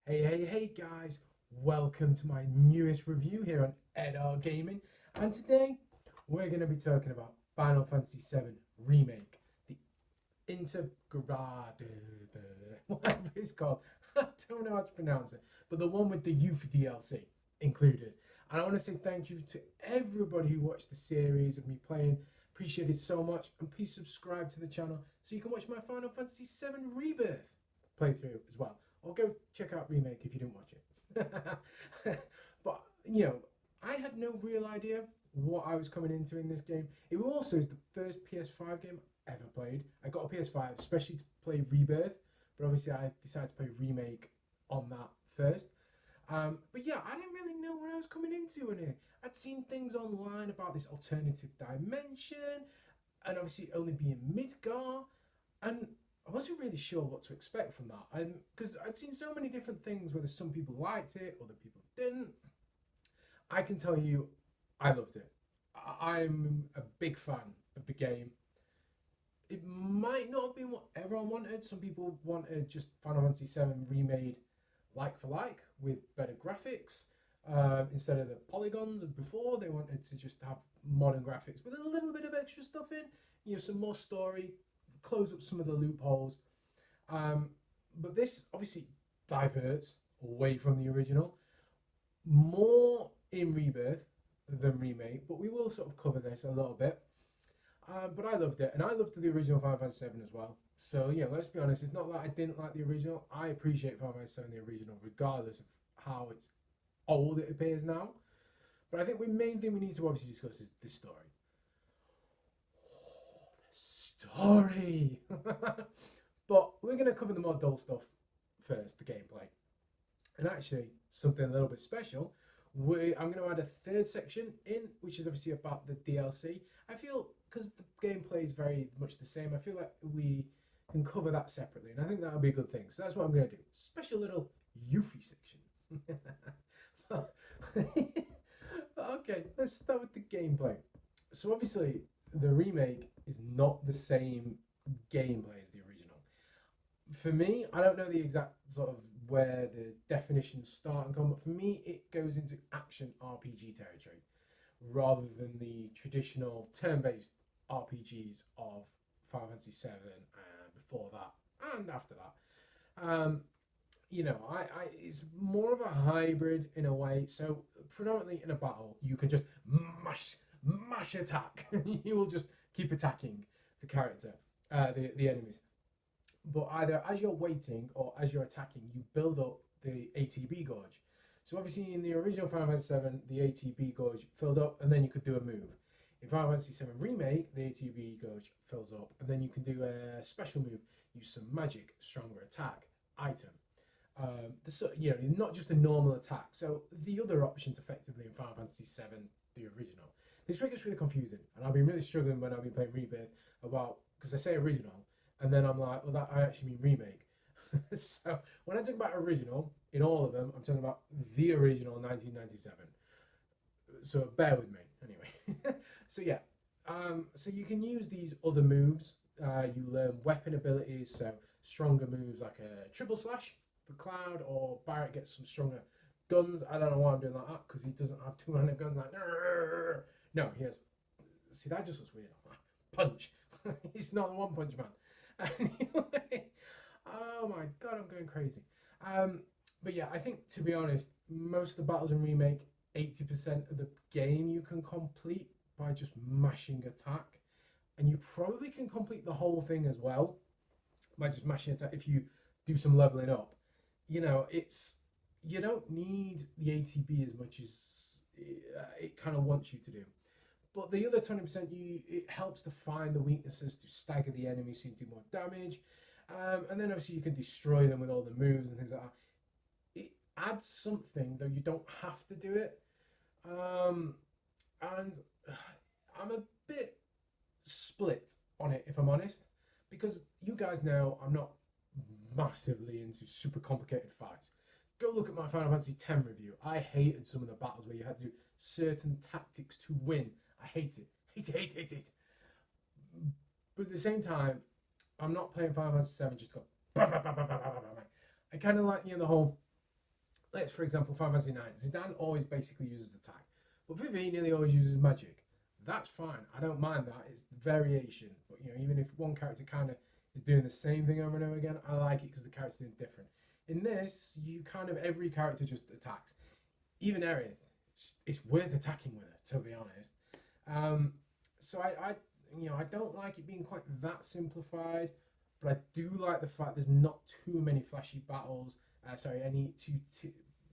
Hey guys, welcome to my newest review here on EdR Gaming. And today we're going to be talking about Final Fantasy VII Remake, the Intergrade, whatever it's called. I don't know how to pronounce it, but the one with the youth DLC included. And I want to say thank you to everybody who watched the series of me playing. Appreciate it so much. And please subscribe to the channel so you can watch my Final Fantasy VII Rebirth playthrough as well. Or go check out Remake if you didn't watch it. But, I had no real idea what I was coming into in this game. It also is the first PS5 game I ever played. I got a PS5 especially to play Rebirth, but obviously I decided to play Remake on that first. But yeah, I didn't really know what I was coming into in it. I'd seen things online about this alternative dimension, and obviously only being Midgar, and I wasn't really sure what to expect from that. Because I'd seen so many different things, whether some people liked it, other people didn't. I can tell you, I loved it. I'm a big fan of the game. It might not have been what everyone wanted. Some people wanted just Final Fantasy VII remade like for like with better graphics. Instead of the polygons of before, they wanted to just have modern graphics with a little bit of extra stuff in. Some more story, close up some of the loopholes. Um, but this obviously diverts away from the original, more in Rebirth than Remake, but we will sort of cover this a little bit. But I loved it, and I loved the original Final Fantasy VII as well. So yeah, let's be honest. It's not that I didn't like the original. I appreciate Final Fantasy VII the original, regardless of how it's old it appears now. But I think the main thing we need to obviously discuss is the story. Story. But we're going to cover the more dull stuff first, the gameplay. And actually, something a little bit special. I'm going to add a third section in, which is obviously about the DLC. I feel because the gameplay is very much the same, I feel like we can cover that separately, and I think that'll be a good thing. So that's what I'm going to do. Special little Yuffie section. Okay, let's start with the gameplay. So obviously, the remake is not the same gameplay as the original. For me, I don't know the exact sort of where the definitions start and come, but for me, it goes into action RPG territory rather than the traditional turn-based RPGs of Final Fantasy VII and before that and after that. It's more of a hybrid in a way. So predominantly in a battle, you can just mash attack. You will just keep attacking the character, the enemies. But either as you're waiting or as you're attacking, you build up the ATB gauge. So obviously in the original Final Fantasy VII, the ATB gauge filled up, and then you could do a move. In Final Fantasy VII Remake, the ATB gauge fills up, and then you can do a special move, use some magic, stronger attack, item. Not just a normal attack. So the other options effectively in Final Fantasy VII, the original. This gets really confusing, and I've been really struggling when I've been playing Rebirth about, because I say original, and then I'm like, well, that I actually mean remake. So when I talk about original, in all of them, I'm talking about the original 1997. So bear with me, anyway. So yeah, so you can use these other moves. You learn weapon abilities, so stronger moves like a triple slash for Cloud, or Barrett gets some stronger guns. I don't know why I'm doing like that, because he doesn't have two-handed guns like. No, he has. See, that just looks weird. Punch. He's not the One Punch Man. Anyway, oh my god, I'm going crazy. But yeah, I think to be honest, most of the battles in Remake, 80% of the game you can complete by just mashing attack, and you probably can complete the whole thing as well by just mashing attack if you do some leveling up. It's you don't need the ATB as much as it kind of wants you to do. But the other 20%, it helps to find the weaknesses to stagger the enemy so you do more damage. And then obviously you can destroy them with all the moves and things like that. It adds something, though you don't have to do it. And I'm a bit split on it, if I'm honest, because you guys know I'm not massively into super complicated fights. Go look at my Final Fantasy X review. I hated some of the battles where you had to do certain tactics to win. I hate it. Hate it. But at the same time, I'm not playing Final Fantasy VII just go. Bah, bah, bah, bah, bah, bah, bah, bah. I kind of like the whole. let's for example Fantasy IX. Zidane always basically uses attack, but Vivi nearly always uses magic. That's fine. I don't mind that. It's variation. But you know, even if one character kind of is doing the same thing over and over again, I like it because the character's doing different. In this, you kind of every character just attacks. Even Aerith, it's worth attacking with her, to be honest. So I don't like it being quite that simplified, but I do like the fact there's not too many flashy battles. Any too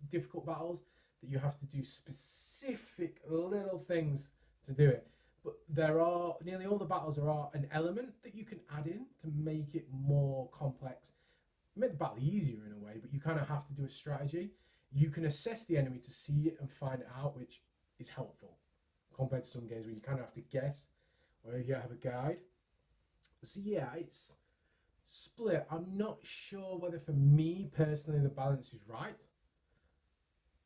difficult battles that you have to do specific little things to do it. But there are nearly all the battles there are an element that you can add in to make it more complex, make the battle easier in a way. But you kind of have to do a strategy. You can assess the enemy to see it and find it out, which is helpful compared to some games where you kind of have to guess or if you have a guide. So yeah, it's split. I'm not sure whether for me personally the balance is right,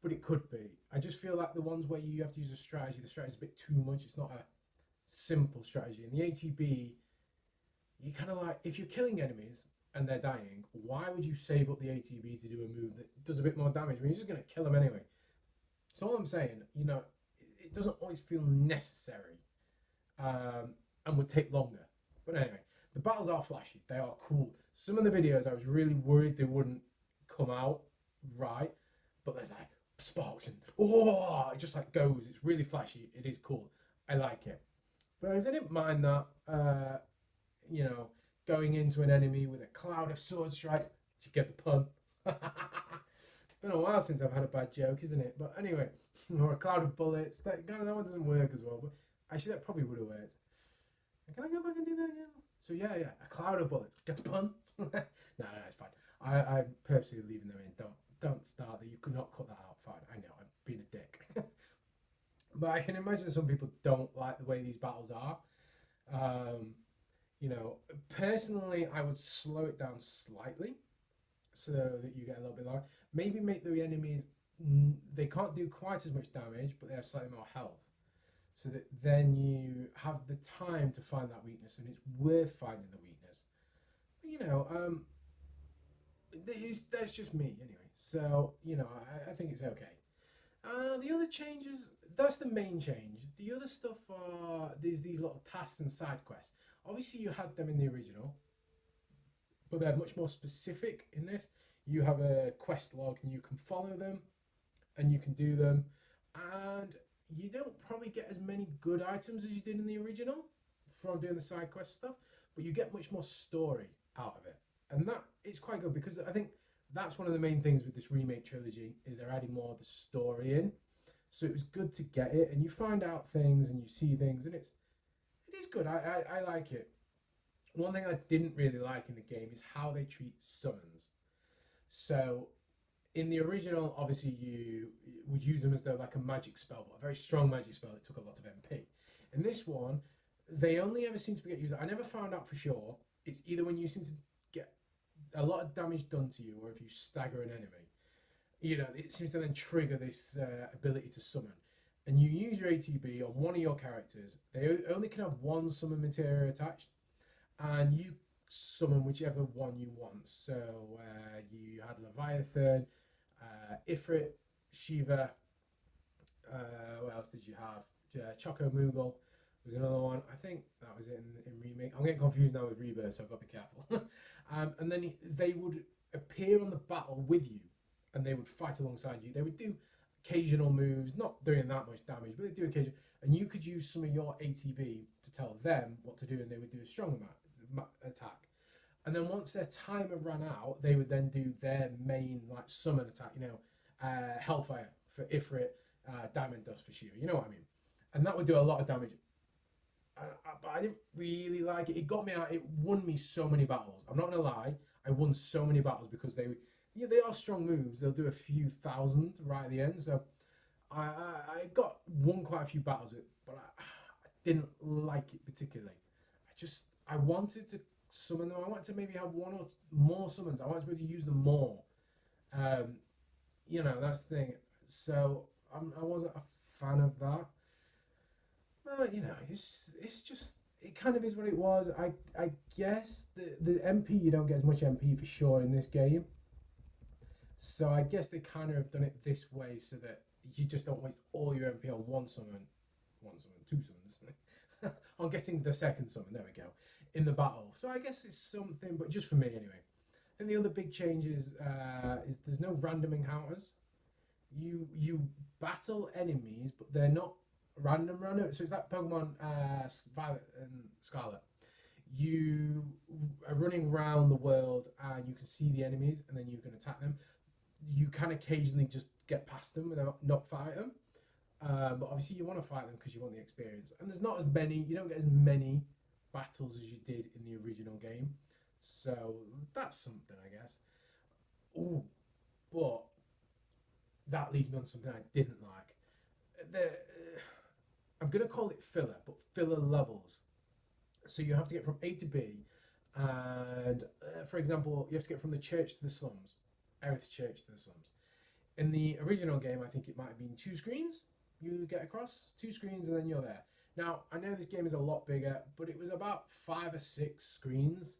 but it could be. I just feel like the ones where you have to use a strategy, the strategy's a bit too much. It's not a simple strategy. In the ATB, you kind of like, if you're killing enemies and they're dying, why would you save up the ATB to do a move that does a bit more damage when you're just going to kill them anyway? So all I'm saying, it doesn't always feel necessary, and would take longer. But anyway, the battles are flashy. They are cool. Some of the videos I was really worried they wouldn't come out right, but there's like sparks and it just like goes. It's really flashy. It is cool. I like it. But I didn't mind that. Going into an enemy with a cloud of sword strikes. Did you get the pun? It's been a while since I've had a bad joke, isn't it? But anyway, or a cloud of bullets. That one doesn't work as well. But actually, that probably would have worked. Can I go back and do that again? So yeah, a cloud of bullets. Get the pun? No, it's fine. I'm purposely leaving them in. Don't start that. You could not cut that out. Fine. I know. I'm being a dick. But I can imagine some people don't like the way these battles are. Personally, I would slow it down slightly so that you get a little bit lower. Maybe make the enemies, they can't do quite as much damage, but they have slightly more health. So that then you have the time to find that weakness, and it's worth finding the weakness. But, that's just me anyway. So, I think it's okay. The other changes, that's the main change. The other stuff are these little tasks and side quests. Obviously, you had them in the original, but they're much more specific in this. You have a quest log and you can follow them and you can do them. And you don't probably get as many good items as you did in the original from doing the side quest stuff, but you get much more story out of it. And that is quite good because I think that's one of the main things with this remake trilogy is they're adding more of the story in. So it was good to get it, and you find out things and you see things, and it is good. I like it. One thing I didn't really like in the game is how they treat summons. So in the original, obviously you would use them as though like a magic spell, but a very strong magic spell that took a lot of MP. In this one, they only ever seem to get used. I never found out for sure. It's either when you seem to get a lot of damage done to you, or if you stagger an enemy. It seems to then trigger this ability to summon. And you use your ATB on one of your characters. They only can have one summon material attached, and you summon whichever one you want. So you had Leviathan, Ifrit, Shiva. What else did you have? Choco Moogle was another one. I think that was it in Remake. I'm getting confused now with Rebirth, so I've got to be careful. And then they would appear on the battle with you, and they would fight alongside you. They would do occasional moves, not doing that much damage, but they do occasional. And you could use some of your ATB to tell them what to do, and they would do a strong attack. And then once their timer ran out, they would then do their main summon attack. Hellfire for Ifrit, Diamond Dust for Shiva. You know what I mean? And that would do a lot of damage. But I didn't really like it. It got me out. It won me so many battles. I'm not gonna lie. I won so many battles because they are strong moves. They'll do a few thousand right at the end. So I won quite a few battles with it, but I didn't like it particularly. I wanted to summon them. I wanted to maybe have one or more summons. I wanted to be able to use them more. That's the thing. So I wasn't a fan of that. But it's just, it kind of is what it was. I guess the MP, you don't get as much MP for sure in this game. So I guess they kind of have done it this way so that you just don't waste all your MP on one summon, two summons, on getting the second summon. There we go, in the battle. So I guess it's something, but just for me anyway. And the other big change is there's no random encounters. You battle enemies, but they're not random. So it's like Pokemon Violet and Scarlet. You are running around the world and you can see the enemies, and then you can attack them. You can occasionally just get past them without not fight them. But obviously you want to fight them because you want the experience. And there's not as many. You don't get as many battles as you did in the original game. So that's something, I guess. Ooh, but that leads me on something I didn't like. I'm going to call it filler, but filler levels. So you have to get from A to B, and for example, you have to get from the church to the slums, Aerith's church to the slums. In the original game, I think it might have been 2 screens you get across, 2 screens, and then you're there. Now, I know this game is a lot bigger, but it was about 5 or 6 screens.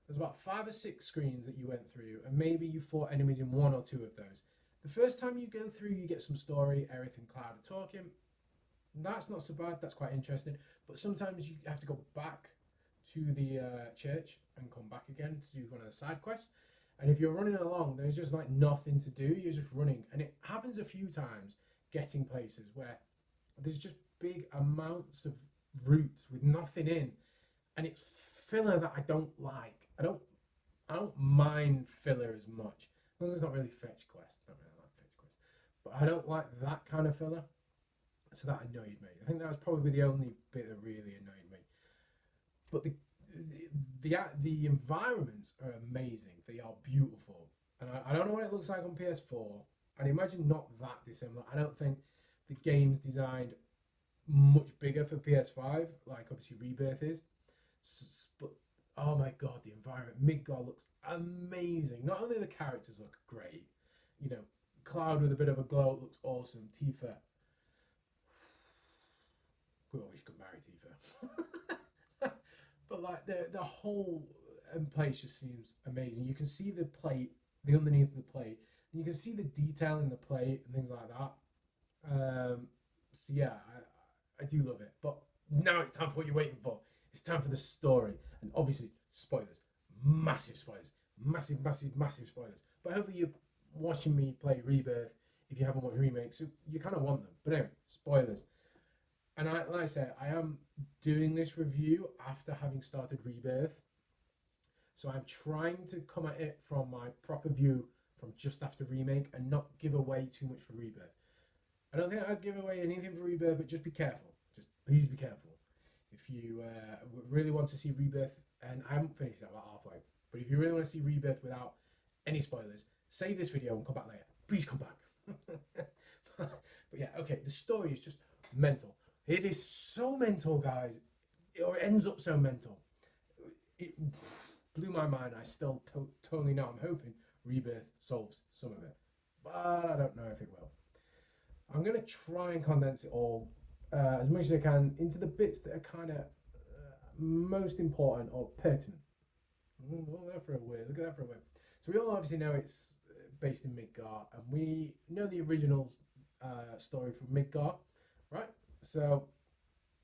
There's about 5 or 6 screens that you went through, and maybe you fought enemies in 1 or 2 of those. The first time you go through, you get some story. Aerith and Cloud are talking. That's not so bad. That's quite interesting. But sometimes you have to go back to the church and come back again to do one of the side quests. And if you're running along, there's just like nothing to do. You're just running. And it happens a few times getting places where there's just big amounts of routes with nothing in. And it's filler that I don't like. I don't mind filler as much. As long as it's not really fetch quest. I don't really like fetch quest. But I don't like that kind of filler. So that annoyed me. I think that was probably the only bit that really annoyed me. But the environments are amazing. They are beautiful, and I don't know what it looks like on PS4. I'd imagine not that dissimilar. I don't think the game's designed much bigger for PS5, like obviously Rebirth is. But oh my god, the environment, Midgar looks amazing. Not only the characters look great, you know, Cloud with a bit of a glow looks awesome. Tifa. I wish you could marry Tifa. But like the whole place just seems amazing. You can see the plate, the underneath of the plate, and you can see the detail in the plate and things like that. So yeah, I do love it. But now it's time for what you're waiting for. It's time for the story, and obviously spoilers, massive spoilers, massive, massive, massive spoilers. But hopefully you're watching me play Rebirth if you haven't watched Remake, so you kind of want them. But anyway, spoilers. And like I said, I am doing this review after having started Rebirth. So I'm trying to come at it from my proper view from just after Remake and not give away too much for Rebirth. I don't think I'd give away anything for Rebirth, but just be careful. Just please be careful. If you really want to see Rebirth, and I haven't finished it, about halfway, but if you really want to see Rebirth without any spoilers, save this video and come back later. Please come back. But yeah, okay, the story is just mental. It is so mental, guys. Or it ends up so mental. It blew my mind. I still totally know. I'm hoping Rebirth solves some of it. But I don't know if it will. I'm going to try and condense it all as much as I can into the bits that are kind of most important or pertinent. Look at that for a word. Look at that for a word. So we all obviously know it's based in Midgar, and we know the original story from Midgar, right? So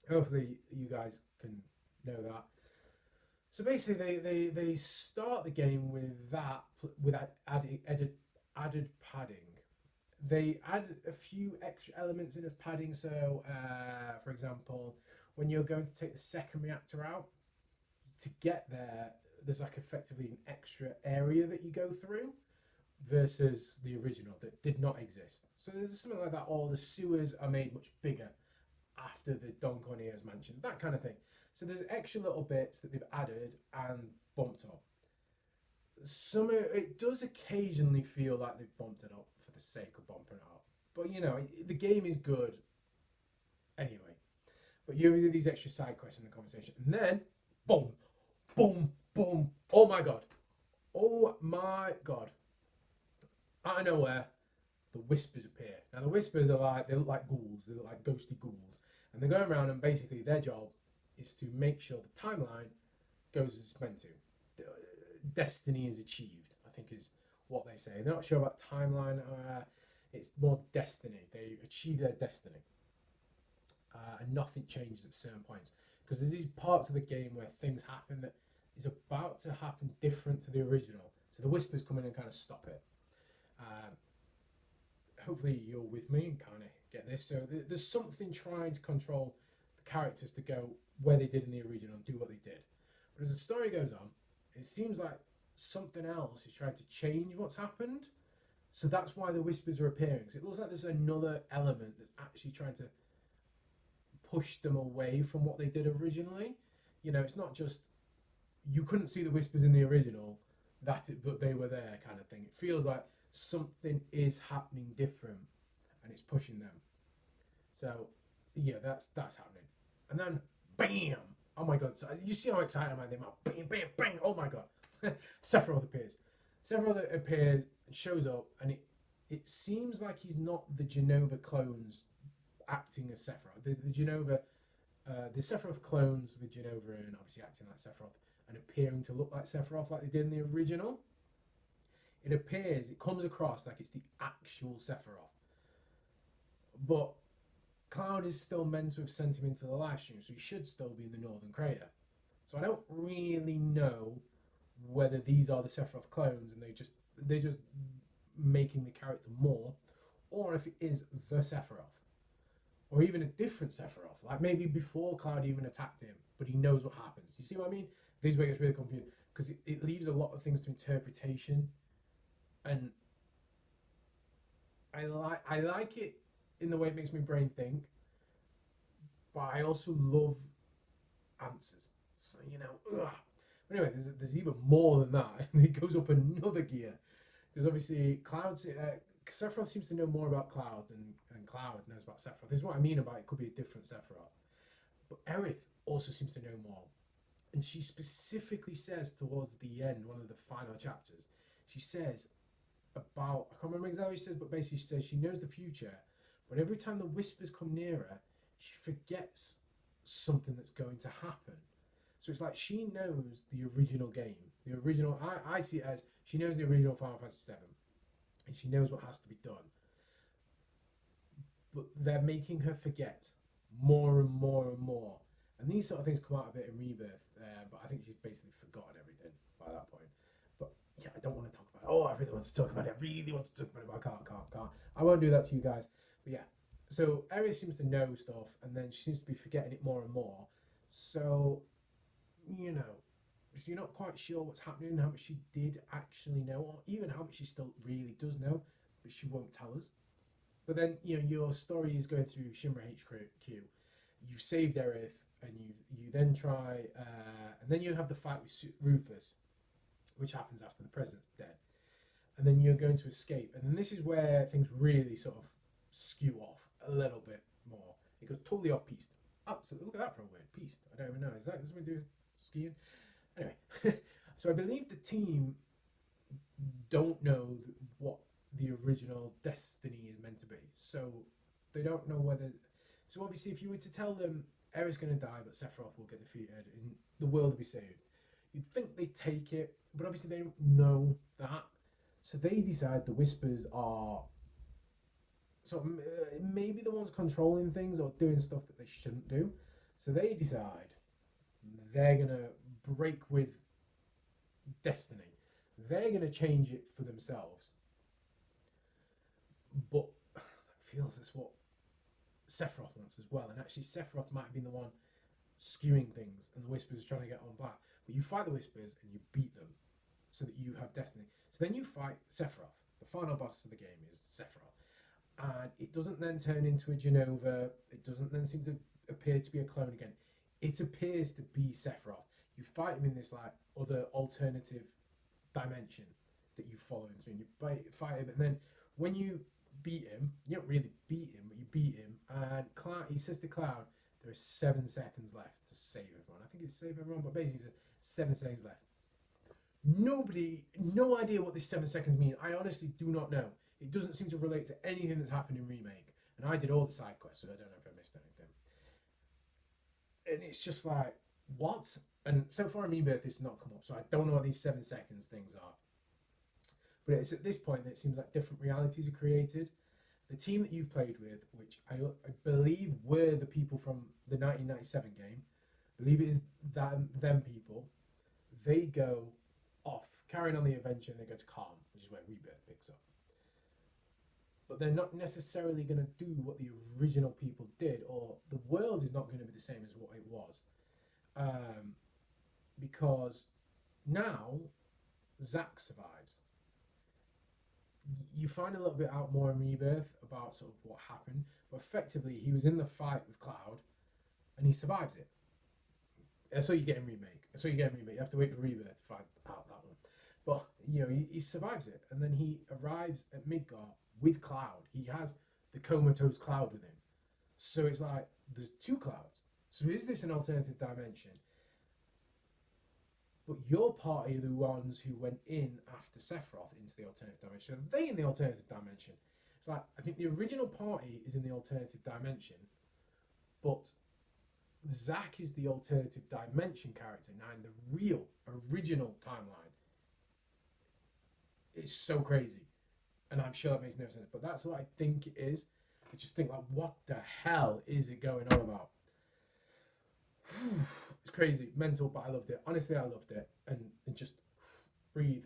hopefully you guys can know that. So basically, they start the game with added padding. They add a few extra elements in as padding. So, for example, when you're going to take the second reactor out, to get there, there's like effectively an extra area that you go through versus the original that did not exist. So there's something like that, or the sewers are made much bigger after the Don Corneo's mansion, that kind of thing. So there's extra little bits that they've added and bumped up. It does occasionally feel like they've bumped it up for the sake of bumping it up, but you know, the game is good anyway. But you do these extra side quests in the conversation, and then boom, boom, boom. Oh my god, oh my god! Out of nowhere, the whispers appear. Now the whispers they look like ghouls. They look like ghosty ghouls, and they're going around, and basically their job is to make sure the timeline goes as it's meant to. Destiny is achieved, I think is what they say. They're not sure about timeline. It's more destiny. They achieve their destiny, and nothing changes at certain points. Because there's these parts of the game where things happen that is about to happen different to the original. So the Whispers come in and kind of stop it. Um, Hopefully you're with me and kind of get this. So there's something trying to control the characters to go where they did in the original and do what they did. But as the story goes on, it seems like something else is trying to change what's happened. So that's why the Whispers are appearing. Because it looks like there's another element that's actually trying to push them away from what they did originally. You know, it's not just you couldn't see the Whispers in the original, but they were there kind of thing. It feels like something is happening different, and it's pushing them. So yeah, that's happening. And then bam! Oh my god! So you see how excited I am? They bam, bam, bang! Oh my god! Sephiroth appears. Sephiroth appears and shows up, and it seems like he's not the Genova clones acting as Sephiroth. The Genova, the Sephiroth clones with Genova and obviously acting like Sephiroth and appearing to look like Sephiroth like they did in the original. It comes across like it's the actual Sephiroth. But Cloud is still meant to have sent him into the live stream, so he should still be in the Northern Crater. So I don't really know whether these are the Sephiroth clones and they're just making the character more, or if it is the Sephiroth, or even a different Sephiroth, like maybe before Cloud even attacked him, but he knows what happens. You see what I mean? This is where it gets really confusing because it leaves a lot of things to interpretation, and I like it in the way it makes my brain think, but I also love answers. So you know, ugh. But anyway, there's even more than that. It goes up another gear. Because obviously, Sephiroth seems to know more about Cloud than Cloud knows about Sephiroth. This is what I mean about it could be a different Sephiroth. But Aerith also seems to know more. And she specifically says towards the end, one of the final chapters, she says about, I can't remember exactly what she says, but basically she says she knows the future, but every time the Whispers come near her, she forgets something that's going to happen. So it's like she knows the original game. The original, I see it as she knows the original Final Fantasy VII, and she knows what has to be done. But they're making her forget more and more and more. And these sort of things come out a bit in Rebirth, but I think she's basically forgotten everything by that point. But yeah, I don't want to talk about it. Oh, I really want to talk about it. I really want to talk about it, but I can't. I won't do that to you guys. But yeah, so Aerith seems to know stuff, and then she seems to be forgetting it more and more. So, you know, you're not quite sure what's happening, how much she did actually know, or even how much she still really does know, but she won't tell us. But then, you know, your story is going through Shinra HQ. You've saved Aerith, and you then try, and then you have the fight with Rufus, which happens after the president's dead. And then you're going to escape. And then this is where things really sort of skew off a little bit more. It goes totally off piste. Absolutely. Look at that for a word. Piste. I don't even know. Is that something to do with skiing? Anyway, so I believe the team don't know what the original Destiny is meant to be. So they don't know whether. So obviously, if you were to tell them Aerith's going to die, but Sephiroth will get defeated and the world will be saved, you'd think they'd take it, but obviously they don't know that. So they decide the Whispers are maybe the ones controlling things or doing stuff that they shouldn't do. So they decide they're gonna break with Destiny. They're gonna change it for themselves. But it feels that's what Sephiroth wants as well. And actually, Sephiroth might have been the one skewing things, and the Whispers are trying to get on black. But you fight the Whispers and you beat them, so that you have Destiny. So then you fight Sephiroth. The final boss of the game is Sephiroth, and it doesn't then turn into a Genova. It doesn't then seem to appear to be a clone again. It appears to be Sephiroth. You fight him in this like other alternative dimension that you follow him through. And you fight him, and then when you beat him, you don't really beat him, but you beat him, and he says to Cloud, there is 7 seconds left to save everyone. I think it's save everyone, but basically he said 7 seconds left. No idea what this 7 seconds mean. I honestly do not know. It doesn't seem to relate to anything that's happened in Remake. And I did all the side quests, so I don't know if I missed anything. And it's just like, what? And so far in Rebirth, it's not come up, so I don't know what these 7 seconds things are. But it's at this point that it seems like different realities are created. The team that you've played with, which I believe were the people from the 1997 game, I believe it is them people, they go off, carrying on the adventure, and they go to Calm, which is where Rebirth picks up. But they're not necessarily going to do what the original people did, or the world is not going to be the same as what it was. Um, because now Zack survives. You find a little bit out more in Rebirth about sort of what happened, but effectively he was in the fight with Cloud, and he survives it. That's all you get in Remake. That's all you get in Remake. You have to wait for Rebirth to find out that one. But he survives it, and then he arrives at Midgar with Cloud. He has the comatose Cloud with him. So it's like there's two Clouds. So is this an alternative dimension? But your party are the ones who went in after Sephiroth into the alternative dimension. Are they in the alternative dimension? It's like I think the original party is in the alternative dimension, but Zack is the alternative dimension character now in the real original timeline. It's so crazy, and I'm sure that makes no sense. But that's what I think it is. I just think like, what the hell is it going on about? It's crazy, mental, but I loved it. Honestly, I loved it, and just breathe,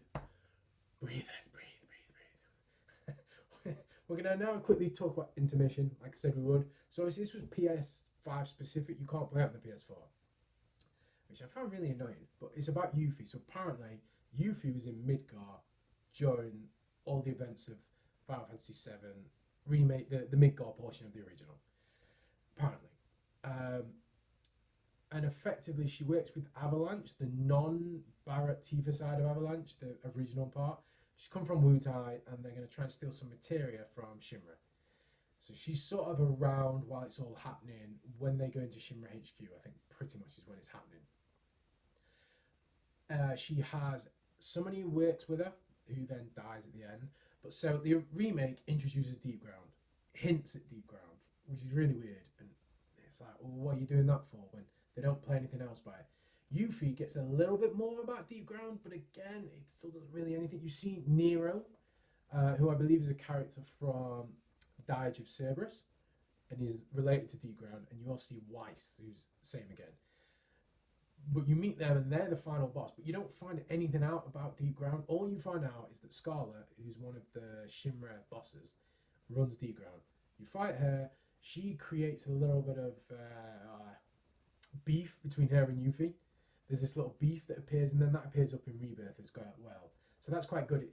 breathe, breathe. We're gonna now quickly talk about intermission, like I said we would. So obviously this was PS5 specific. You can't play it on the PS4, which I found really annoying. But it's about Yuffie. So apparently Yuffie was in Midgar during all the events of Final Fantasy VII Remake, the Midgar portion of the original. Apparently. And effectively she works with Avalanche, the non-Barrett Tifa side of Avalanche, the original part. She's come from Wutai, and they're going to try and steal some materia from Shinra. So she's sort of around while it's all happening. When they go into Shinra HQ, I think pretty much is when it's happening. She has somebody who works with her, who then dies at the end. But so the remake introduces Deep Ground, hints at Deep Ground, which is really weird. And it's like, well, what are you doing that for when they don't play anything else by it? Yuffie gets a little bit more about Deep Ground, but again, it still doesn't really anything. You see Nero, who I believe is a character from Diage of Cerberus, and is related to Deep Ground, and you also see Weiss, who's the same again. But you meet them, and they're the final boss, but you don't find anything out about Deep Ground. All you find out is that Scarlet, who's one of the Shinra bosses, runs Deep Ground. You fight her, she creates a little bit of beef between her and Yuffie. There's this little beef that appears, and then that appears up in Rebirth as well. So that's quite good.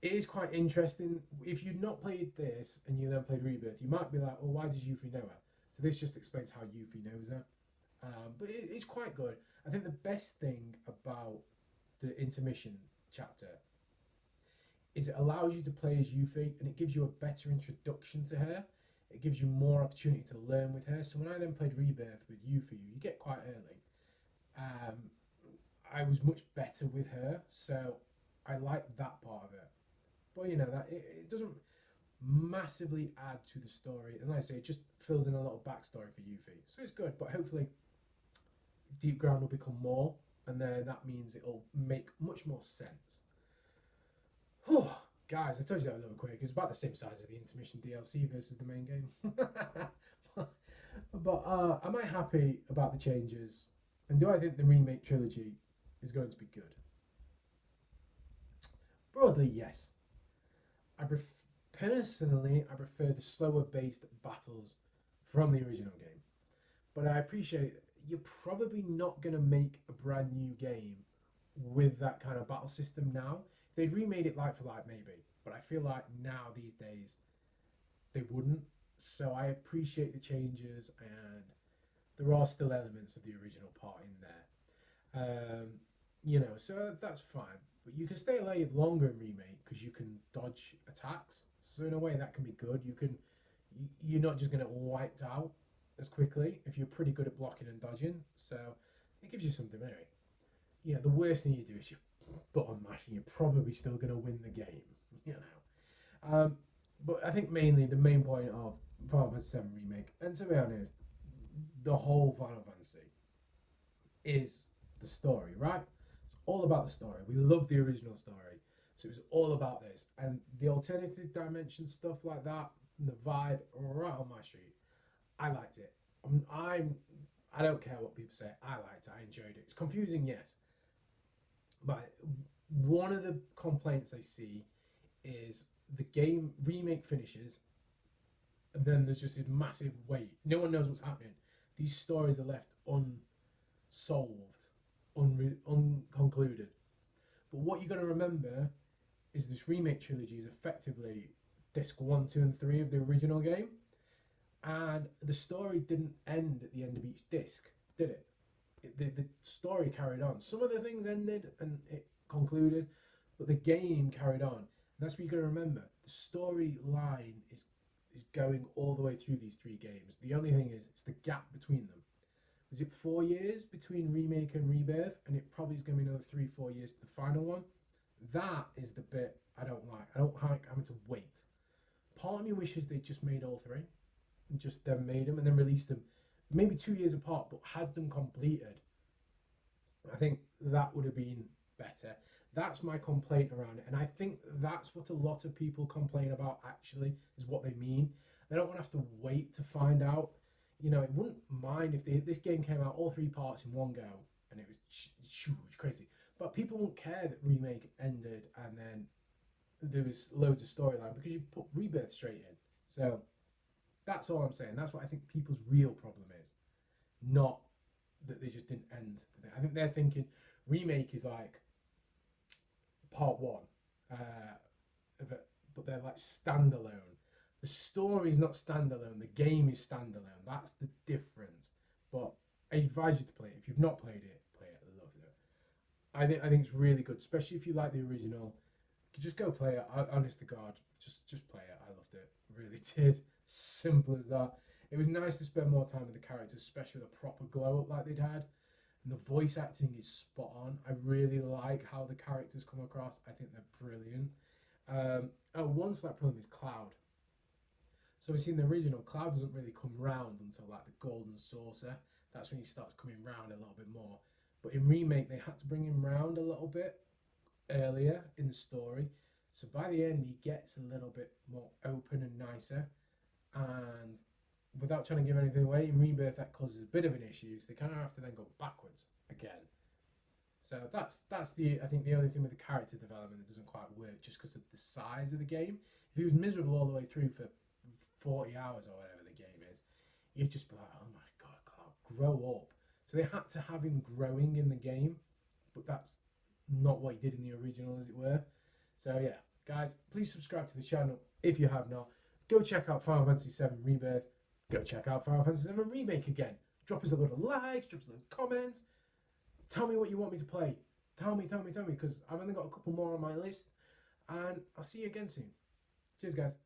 It is quite interesting. If you'd not played this and you then played Rebirth, you might be like, well, why does Yuffie know her? So this just explains how Yuffie knows her. But it's quite good. I think the best thing about the intermission chapter is it allows you to play as Yuffie, and it gives you a better introduction to her. It gives you more opportunity to learn with her. So when I then played Rebirth with Yuffie, you get quite early. I was much better with her, so I liked that part of it. But that it doesn't massively add to the story, and like I say, it just fills in a little backstory for Yuffie. So it's good, but hopefully Deep Ground will become more, and then that means it'll make much more sense. Whew, guys, I told you that was quick. It was about the same size of the intermission DLC versus the main game. but am I happy about the changes? And do I think the remake trilogy is going to be good? Broadly, yes. Personally, I prefer the slower based battles from the original game. But I appreciate you're probably not going to make a brand new game with that kind of battle system now. If they'd remade it like for like, maybe. But I feel like now, these days, they wouldn't. So I appreciate the changes, and there are still elements of the original part in there. So that's fine. But you can stay alive longer in Remake because you can dodge attacks. So in a way, that can be good. You're not just going to get wiped out as quickly if you're pretty good at blocking and dodging. So it gives you something anyway. The worst thing you do is you button mash, and you're probably still going to win the game. But I think mainly the main point of Final Fantasy VII Remake, and to be honest, the whole Final Fantasy is the story, right? It's all about the story. We love the original story, So it was all about this, and the alternative dimension stuff like that, and the vibe, right on my street. I liked it. I don't care what people say. I liked it. I enjoyed it. It's confusing, yes, but one of the complaints I see is the game remake finishes, and then there's just this massive wait. No one knows what's happening. These stories are left unsolved, unconcluded. But what you're going to remember is this remake trilogy is effectively disc 1, 2, and 3 of the original game, and the story didn't end at the end of each disc, did it? The story carried on. Some of the things ended and it concluded, but the game carried on. And that's what you got to remember. The storyline is going all the way through these three games. The only thing is, it's the gap between them. Was it 4 years between remake and rebirth? And it probably is going to be another 3-4 years to the final one. That is the bit I don't like. I don't like having to wait. Part of me wishes they just made all three, and just then made them and then released them, maybe 2 years apart, but had them completed. I think that would have been better. That's my complaint around it, and I think that's what a lot of people complain about. Actually, is what they mean. They don't want to have to wait to find out. You know, it wouldn't mind if this game came out all three parts in one go, and it was huge, crazy. But people won't care that remake ended and then there was loads of storyline because you put rebirth straight in. So that's all I'm saying. That's what I think people's real problem is, not that they just didn't end the thing. I think they're thinking remake is like part one, of it, but they're like standalone. The story's not standalone. The game is standalone. That's the difference. But I advise you to play it. If you've not played it, play it. I love it. I think it's really good, especially if you like the original. You just go play it. Honest to God, just play it. I loved it. Really did. Simple as that. It was nice to spend more time with the characters, especially with a proper glow up like they'd had. And the voice acting is spot on. I really like how the characters come across. I think they're brilliant. One slight problem is Cloud. So we've seen the original, Cloud doesn't really come round until like the Golden Saucer. That's when he starts coming round a little bit more. But in Remake, they had to bring him round a little bit earlier in the story. So by the end, he gets a little bit more open and nicer. And without trying to give anything away, in Rebirth, that causes a bit of an issue. So they kind of have to then go backwards again. So that's the I think the only thing with the character development that doesn't quite work, just because of the size of the game. If he was miserable all the way through for 40 hours or whatever the game is, you'd just be like, oh my god, Cloud, grow up. So they had to have him growing in the game, but that's not what he did in the original, as it were. So yeah, guys, please subscribe to the channel if you have not. Go check out Final Fantasy VII Rebirth. Go check out Final Fantasy VII Remake again. Drop us a lot of likes, drop us a lot of comments. Tell me what you want me to play. Tell me, because I've only got a couple more on my list. And I'll see you again soon. Cheers, guys.